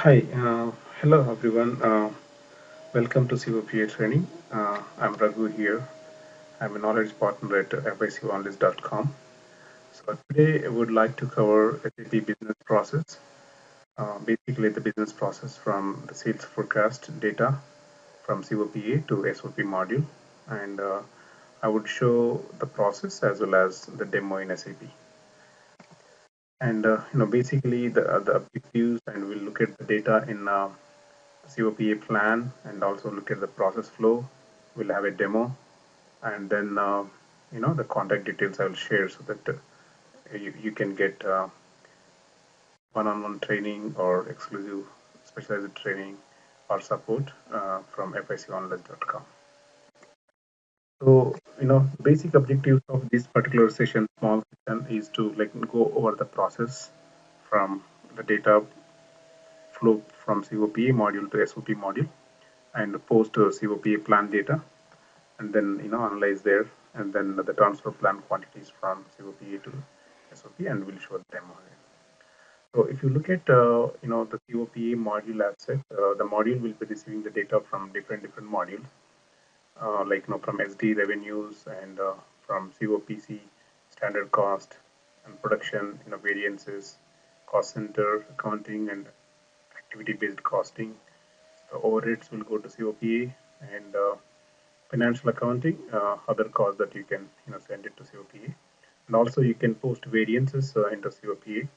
Hi, hello everyone. Welcome to COPA training. I'm Raghu here. I'm a knowledge partner at FICOnalyst.com. So today I would like to cover SAP business process, basically the business process from the sales forecast data from COPA to SOP module, and I would show the process as well as the demo in SAP. And basically the objectives, and we'll look at the data in COPA plan and also look at the process flow. We'll have a demo, and then the contact details I will share so that you can get one-on-one training or exclusive specialized training or support from FICOnalyst.com. So basic objectives of this particular session, small session, is to go over the process from the data flow from COPA module to SOP module and post COPA plan data, and then analyze there, and then the transfer plan quantities from COPA to SOP, and we'll show the demo here. So if you look at the COPA module asset, the module will be receiving the data from different modules, from SD revenues and from COPC standard cost and production, variances, cost center accounting, and activity based costing. The overheads will go to COPA, and financial accounting, other costs that you can send it to COPA, and also you can post variances into COPA,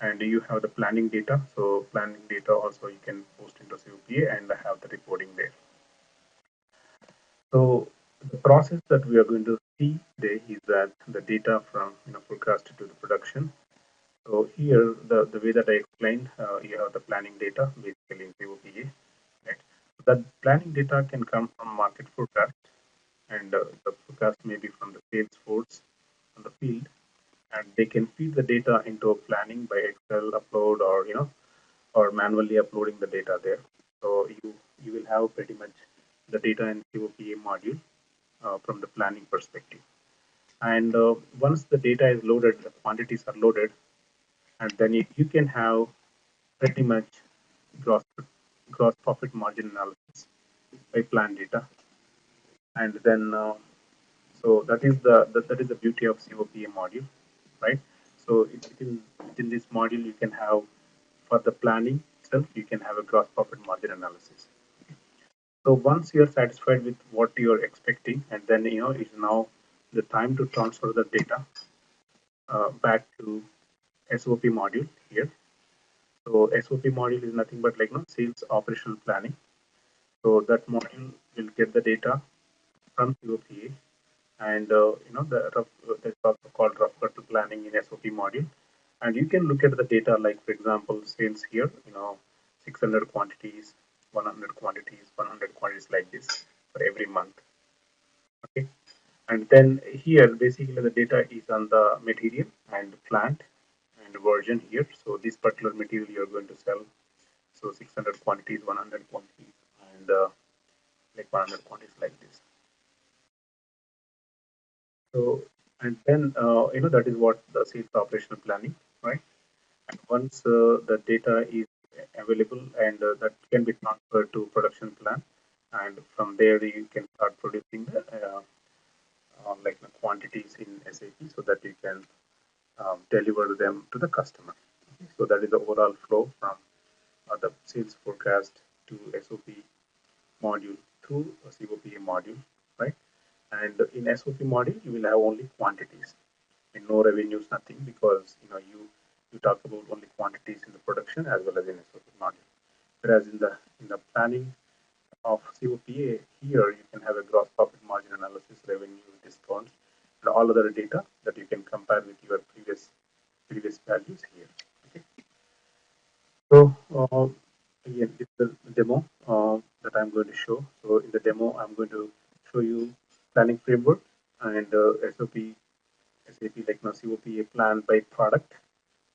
and you have the planning data. So planning data also you can post into COPA and have the reporting there. So the process that we are going to see today is that the data from forecast to the production. So here the way that I explained, you have the planning data basically in COPA, right? So that planning data can come from market forecast, and the forecast may be from the sales force on the field, and they can feed the data into a planning by Excel upload, or or manually uploading the data there. So you will have pretty much the data in COPA module from the planning perspective. And once the data is loaded, the quantities are loaded, and then you can have pretty much gross gross profit margin analysis by plan data, and then so that is the beauty of COPA module, right? So within this module you can have, for the planning itself, you can have a gross profit margin analysis. So once you're satisfied with what you're expecting, and then it's now the time to transfer the data back to SOP module here. So SOP module is nothing but sales operational planning. So that module will get the data from COPA, and that's also called rough cut to planning in SOP module. And you can look at the data, like for example, sales here, 600 quantities, 100 quantities, 100 quantities, like this for every month. Okay, and then here basically the data is on the material and plant and version here. So this particular material you're going to sell, so 600 quantities, 100 quantities, and 100 quantities, like this. So, and then that is what the sales operational planning, right? And once the data is available, and that can be transferred to production plan, and from there you can start producing the the quantities in SAP so that you can deliver them to the customer. Okay? So that is the overall flow from the sales forecast to SOP module through a COPA module, right? And in SOP module, you will have only quantities and no revenues, nothing, because you talk about only quantities in the production as well as in SOP module. Whereas in the planning of COPA, here you can have a gross profit margin analysis, revenue, discounts, and all other data that you can compare with your previous values here. Okay. So again, it's the demo that I'm going to show. So in the demo, I'm going to show you planning framework and SAP, like now COPA plan by product,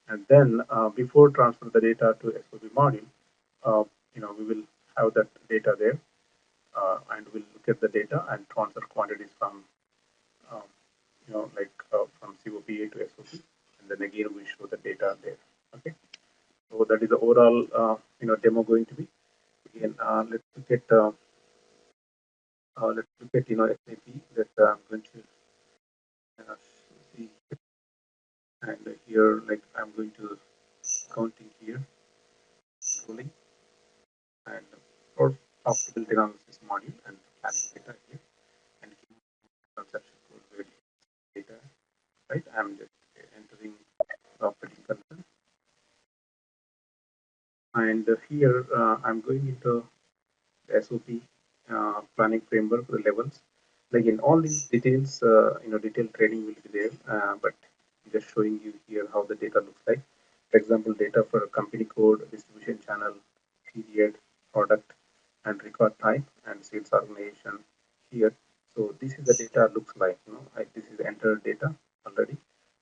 and then before transfer the data to SOP module, we will have that data there, and we'll look at the data and transfer quantities from um, from COPA to SOP, and then again we show the data there. Okay. So that is the overall demo going to be. Again, let's look at SAP that I'm going to see, and here like I'm going to counting here, rolling, and for profitability analysis module and planning data here, and transaction code where data, right? I'm just entering the operating concern, and here I'm going into SOP planning framework levels. Like in all these details, detailed training will be there, but I'm just showing you here how the data looks like. For example, data for company code, distribution channel, period, product, and record type, and sales organization here. So this is the data looks like. This is entered data already.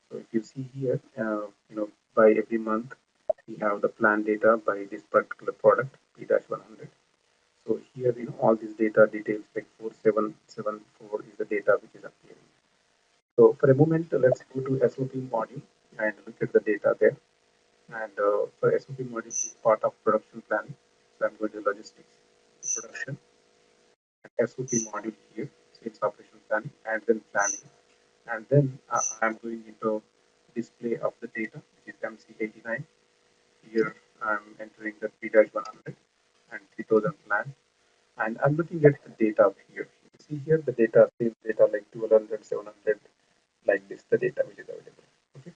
So if you see here, by every month we have the plan data by this particular product P-100. So here, all these data details like 4774 is the data which is appearing. So for a moment, let's go to SOP module and look at the data there. And for SOP module is part of production planning. So I'm going to logistics, production, and SOP module here, sales operation planning, and then planning. And then I'm going into display of the data, which is MC89. Here I'm entering the P-100 and 3000 plan. And I'm looking at the data here. You see here the data, sales data like 1200, 700, like this, the data which is available. Okay.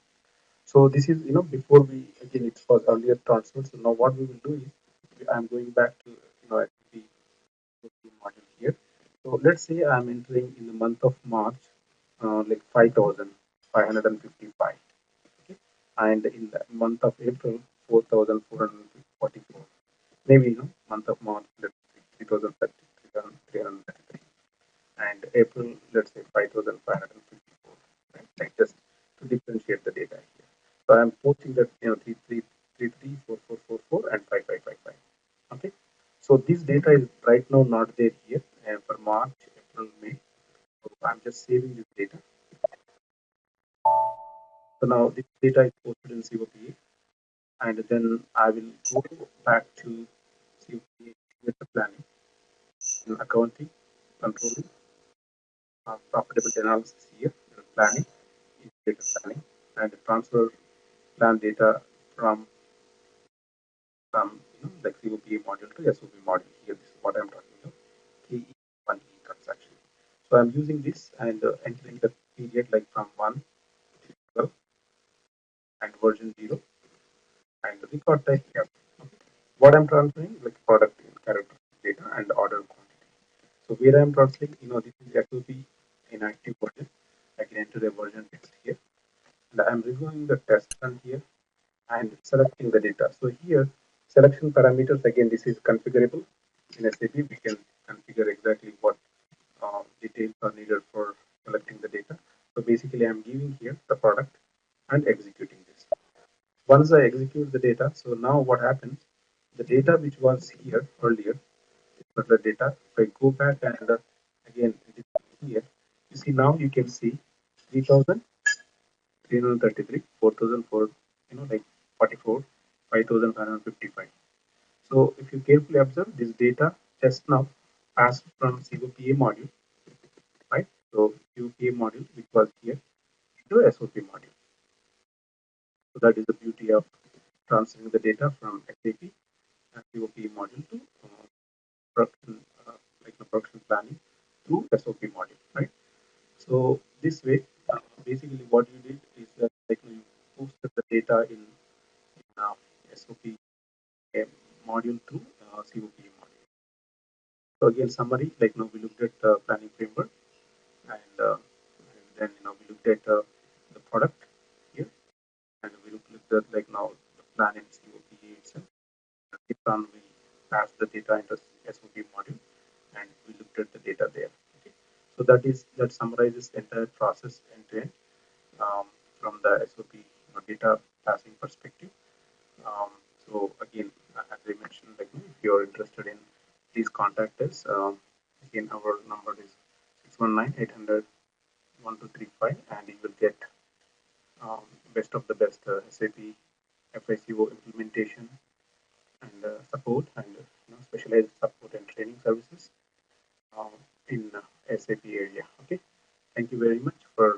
So this is, before we, again, it was earlier transferred. So now what we will do is I'm going back to, the module here. So let's say I'm entering in the month of March, like 5,555. Okay. And in the month of April, 4,444. Maybe, month of March, let's say 3,333, and April, let's say 5,554, right? Like just to differentiate the data here. So I'm posting that, 334444 and 5555. Okay. So this data is right now not there here for March, April, May. So I'm just saving this data. So now this data is posted in COPA, and then I will go back to COPA with the planning, accounting, controlling, profitability analysis here, planning, data planning, and transfer plan data from like COPA module to SOP module. Here, this is what I'm talking about. KE1E transaction. So I'm using this and entering the period like from 1 to 12 and version 0 and the record type here. What I'm transferring like product character data and order quantity. So where I'm transferring, this is SOP inactive version. I can enter a version text here. And I'm reviewing the test run here and selecting the data. So here, selection parameters, again, this is configurable. In SAP, we can configure exactly what details are needed for selecting the data. So basically, I'm giving here the product and executing this. Once I execute the data, so now what happens, the data which was here earlier, but the data, if I go back and again, here, you see now you can see 3,333, 4,004, like 44, 5,555. So if you carefully observe this data just now passed from COPA module, right? So COPA module which was here to SOP module. So that is the beauty of transferring the data from SAP and COPA module to production, like the production planning through SOP module, right? So this way, basically what you did is that like you posted the data in SOP module to COPA module. So again, summary, like now we looked at the planning framework, and then we looked at the product here, and we looked at like now the plan in COPA itself. Later on, we passed the data into SOP module, and we looked at the data there. Okay. So that summarizes the entire process end to end from the SOP data passing perspective. Um, so again, as I mentioned, like if you're interested in, please contact us. Again, our number is 619-800-1235, and you will get best of the best SAP FICO implementation and support and specialized support and training services uh, in SAP area. Okay, thank you very much for